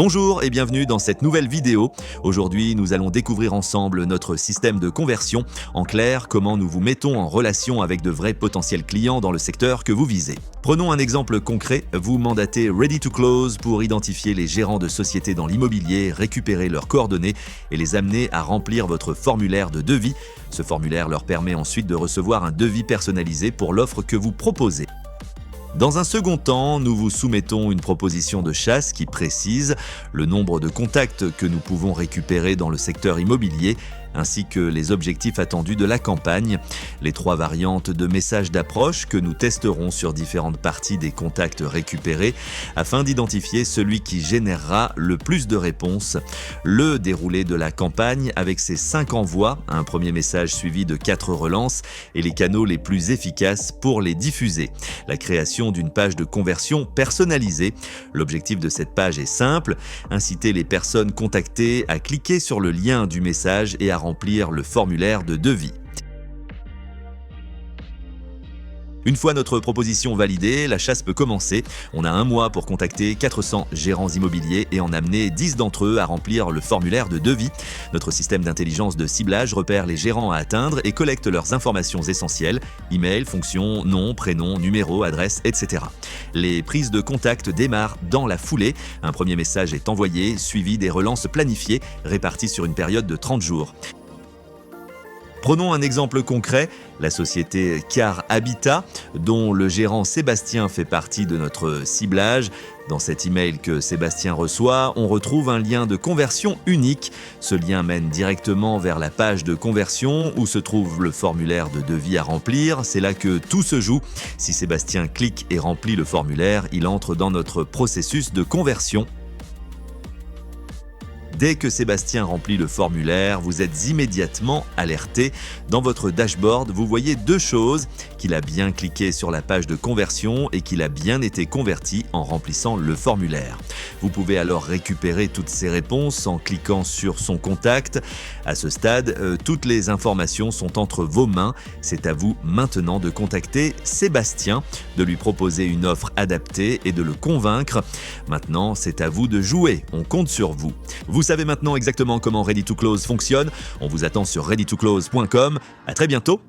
Bonjour et bienvenue dans cette nouvelle vidéo. Aujourd'hui, nous allons découvrir ensemble notre système de conversion. En clair, comment nous vous mettons en relation avec de vrais potentiels clients dans le secteur que vous visez. Prenons un exemple concret. Vous mandatez Ready to Close pour identifier les gérants de sociétés dans l'immobilier, récupérer leurs coordonnées et les amener à remplir votre formulaire de devis. Ce formulaire leur permet ensuite de recevoir un devis personnalisé pour l'offre que vous proposez. Dans un second temps, nous vous soumettons une proposition de chasse qui précise le nombre de contacts que nous pouvons récupérer dans le secteur immobilier, ainsi que les objectifs attendus de la campagne, les 3 variantes de messages d'approche que nous testerons sur différentes parties des contacts récupérés afin d'identifier celui qui générera le plus de réponses, le déroulé de la campagne avec ses 5 envois, un premier message suivi de 4 relances et les canaux les plus efficaces pour les diffuser, la création d'une page de conversion personnalisée. L'objectif de cette page est simple, inciter les personnes contactées à cliquer sur le lien du message et à remplir le formulaire de devis. Une fois notre proposition validée, la chasse peut commencer. On a un mois pour contacter 400 gérants immobiliers et en amener 10 d'entre eux à remplir le formulaire de devis. Notre système d'intelligence de ciblage repère les gérants à atteindre et collecte leurs informations essentielles, email, fonction, nom, prénom, numéro, adresse, etc. Les prises de contact démarrent dans la foulée. Un premier message est envoyé, suivi des relances planifiées, réparties sur une période de 30 jours. Prenons un exemple concret, la société Car Habitat, dont le gérant Sébastien fait partie de notre ciblage. Dans cet email que Sébastien reçoit, on retrouve un lien de conversion unique. Ce lien mène directement vers la page de conversion où se trouve le formulaire de devis à remplir. C'est là que tout se joue. Si Sébastien clique et remplit le formulaire, il entre dans notre processus de conversion. Dès que Sébastien remplit le formulaire, vous êtes immédiatement alerté. Dans votre dashboard, vous voyez 2 choses, qu'il a bien cliqué sur la page de conversion et qu'il a bien été converti en remplissant le formulaire. Vous pouvez alors récupérer toutes ces réponses en cliquant sur son contact. À ce stade, toutes les informations sont entre vos mains. C'est à vous maintenant de contacter Sébastien, de lui proposer une offre adaptée et de le convaincre. Maintenant, c'est à vous de jouer. On compte sur vous. Vous savez maintenant exactement comment Ready to Close fonctionne. On vous attend sur readytoclose.com. À très bientôt.